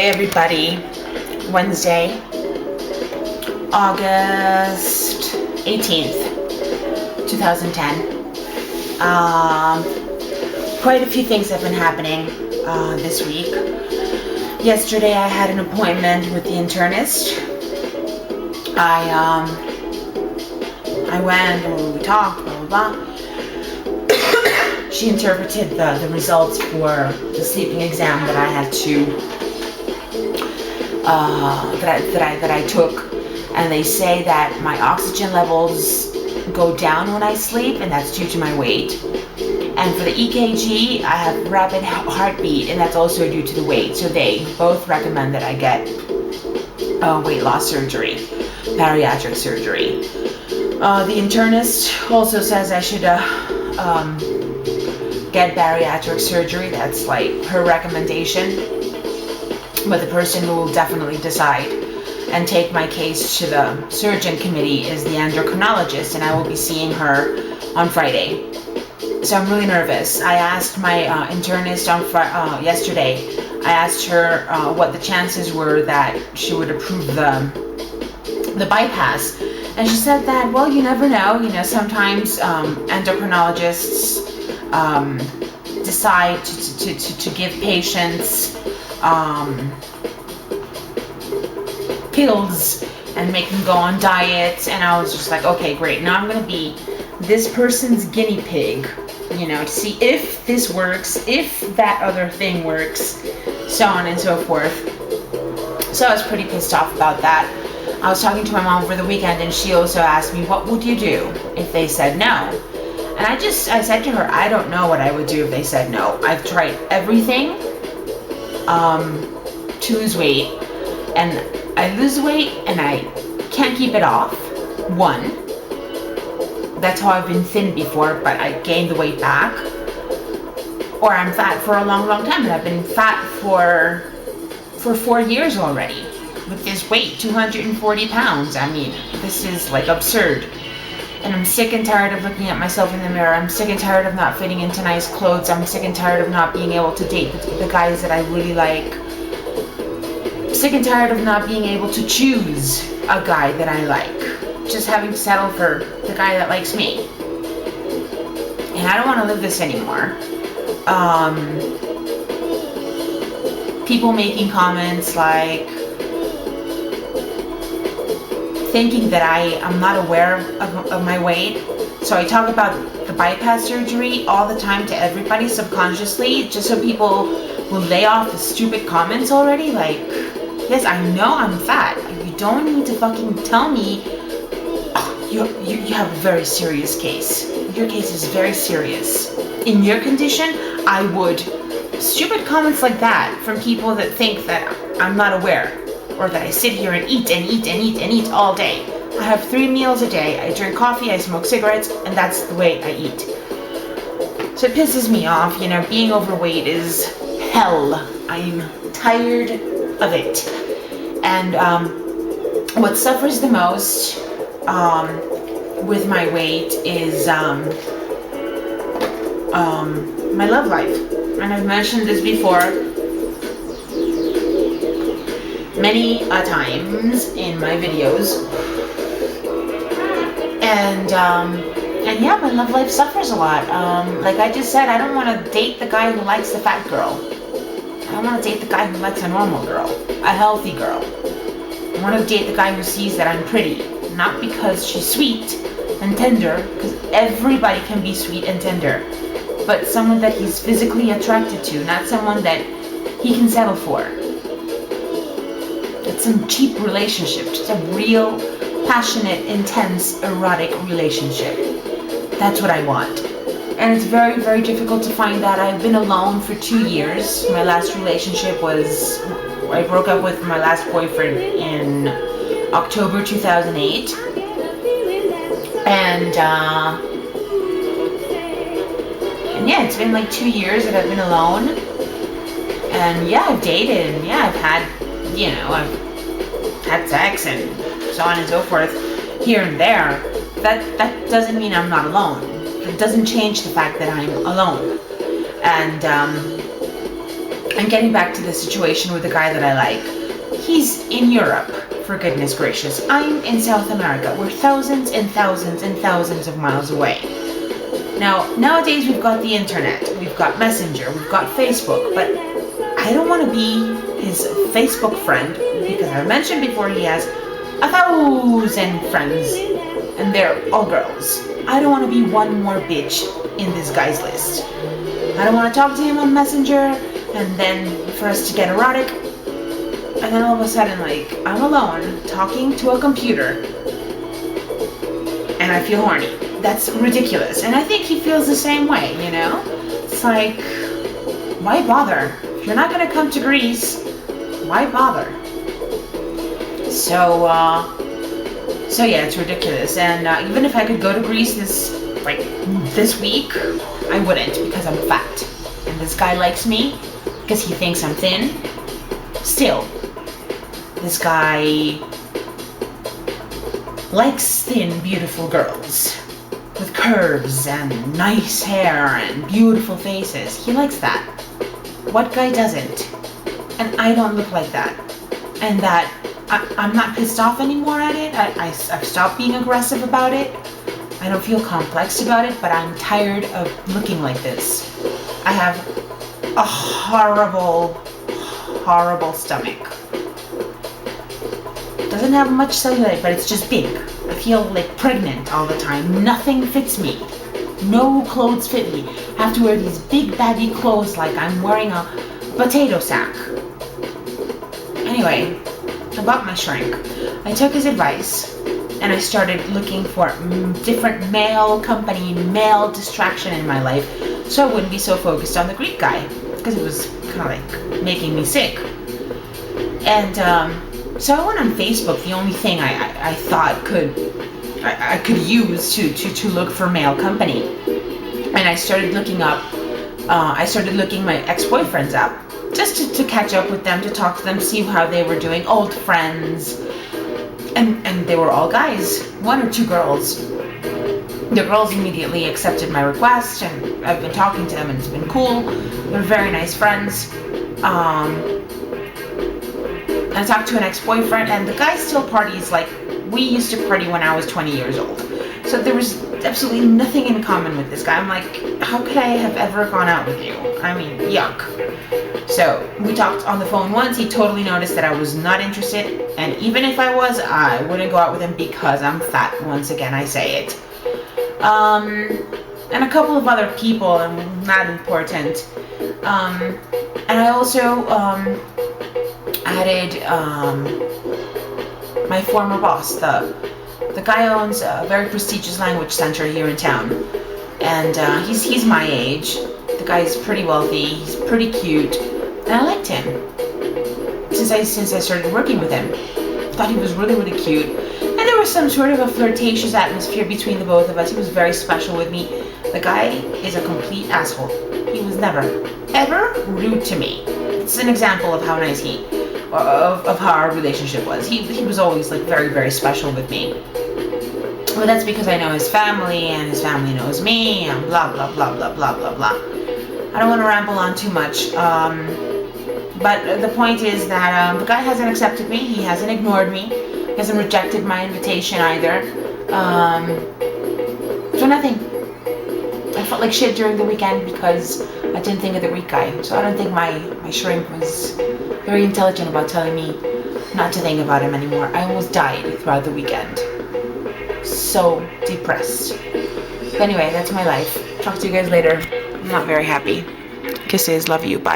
Hey everybody, Wednesday, August 18th, 2010. Quite a few things have been happening this week. Yesterday I had an appointment with the internist. I went and we talked, blah blah blah. She interpreted the results for the sleeping exam that I had to that I took, and they say that my oxygen levels go down when I sleep, and that's due to my weight. And for the EKG, I have rapid heartbeat, and that's also due to the weight. So they both recommend that I get weight loss surgery, bariatric surgery. The internist also says I should get bariatric surgery. That's like her recommendation. But the person who will definitely decide and take my case to the surgeon committee is the endocrinologist, and I will be seeing her on Friday. So I'm really nervous. I asked my internist on yesterday. I asked her what the chances were that she would approve the bypass, and she said that, well, you never know. You know, sometimes endocrinologists decide to give patients pills and make them go on diets, and I was just like, okay, great. Now I'm gonna be this person's guinea pig, you know, to see if this works, if that other thing works, so on and so forth. So I was pretty pissed off about that. I was talking to my mom over the weekend, and she also asked me, what would you do if they said no? And I said to her, I don't know what I would do if they said no. I've tried everything to lose weight, and I lose weight and I can't keep it off. One, that's how I've been thin before, but I gained the weight back. Or I'm fat for a long time, and I've been fat for 4 years already with this weight, 240 pounds. I mean, this is like absurd. And I'm sick and tired of looking at myself in the mirror. I'm sick and tired of not fitting into nice clothes. I'm sick and tired of not being able to date the guys that I really like. I'm sick and tired of not being able to choose a guy that I like. Just having to settle for the guy that likes me. And I don't want to live this anymore. People making comments like, thinking that I'm not aware of my weight. So I talk about the bypass surgery all the time to everybody subconsciously, just so people will lay off the stupid comments already. Like, yes, I know I'm fat. You don't need to fucking tell me, oh, you have a very serious case. Your case is very serious. In your condition, I would. Stupid comments like that from people that think that I'm not aware, or that I sit here and eat and eat and eat and eat all day. I have 3 meals a day. I drink coffee, I smoke cigarettes, and that's the way I eat. So it pisses me off. You know, being overweight is hell. I'm tired of it. And what suffers the most with my weight is my love life. And I've mentioned this before many times in my videos, and yeah, my love life suffers a lot. Like I just said, I don't want to date the guy who likes the fat girl. I don't want to date the guy who likes a normal girl, a healthy girl. I want to date the guy who sees that I'm pretty, not because she's sweet and tender, because everybody can be sweet and tender, but someone that he's physically attracted to, not someone that he can settle for. It's some cheap relationship, just a real, passionate, intense, erotic relationship. That's what I want. And it's very, very difficult to find that. I've been alone for 2 years. My last relationship was, I broke up with my last boyfriend in October 2008. And yeah, it's been like 2 years that I've been alone. And yeah, I've dated, and yeah, I've had, you know, I've had sex and so on and so forth here and there. That doesn't mean I'm not alone. It doesn't change the fact that I'm alone. And And getting back to the situation with the guy that I like, he's in Europe, for goodness gracious. I'm in South America. We're thousands and thousands and thousands of miles away. Now, nowadays we've got the internet, we've got Messenger, we've got Facebook, but I don't want to be his Facebook friend because I mentioned before he has 1,000 friends and they're all girls. I don't want to be one more bitch in this guy's list. I don't want to talk to him on Messenger and then for us to get erotic and then all of a sudden like I'm alone talking to a computer and I feel horny. That's ridiculous. And I think he feels the same way, you know? It's like, why bother? If you're not gonna come to Greece, why bother? So yeah, it's ridiculous. And even if I could go to Greece this week, I wouldn't because I'm fat. And this guy likes me because he thinks I'm thin. Still, this guy likes thin, beautiful girls with curves and nice hair and beautiful faces. He likes that. What guy doesn't? And I don't look like that. And that I'm not pissed off anymore at it. I've stopped being aggressive about it. I don't feel complex about it, but I'm tired of looking like this. I have a horrible, horrible stomach. Doesn't have much cellulite, but it's just big. I feel like pregnant all the time. Nothing fits me. No clothes fit me. I have to wear these big baggy clothes like I'm wearing a potato sack. Anyway, about my shrink. I took his advice and I started looking for different male company, male distraction in my life so I wouldn't be so focused on the Greek guy because it was kind of like making me sick. And so I went on Facebook, the only thing I thought I could use to look for male company. And I started looking up, my ex-boyfriends up, just to catch up with them, to talk to them, see how they were doing, old friends. And they were all guys, one or two girls. The girls immediately accepted my request and I've been talking to them and it's been cool. They're very nice friends. I talked to an ex-boyfriend and the guy still parties like we used to party when I was 20 years old. So there was absolutely nothing in common with this guy. I'm like, how could I have ever gone out with you? I mean, yuck. So we talked on the phone once. He totally noticed that I was not interested. And even if I was, I wouldn't go out with him because I'm fat. Once again, I say it. And a couple of other people, and not important. And I also added my former boss. The guy owns a very prestigious language center here in town, and he's my age. The guy's pretty wealthy. He's pretty cute, and I liked him since I started working with him. I thought he was really, really cute, and there was some sort of a flirtatious atmosphere between the both of us. He was very special with me. The guy is a complete asshole. He was never, ever rude to me. It's an example of how nice of how our relationship was. He was always like very, very special with me. But that's because I know his family and his family knows me and blah, blah, blah, blah, blah, blah, blah. I don't want to ramble on too much. But the point is that the guy hasn't accepted me. He hasn't ignored me. He hasn't rejected my invitation either. So nothing. I felt like shit during the weekend because I didn't think of the Greek guy. So I don't think my shrink was very intelligent about telling me not to think about him anymore. I almost died throughout the weekend. So depressed. But anyway, that's my life. Talk to you guys later. I'm not very happy. Kisses. Love you. Bye.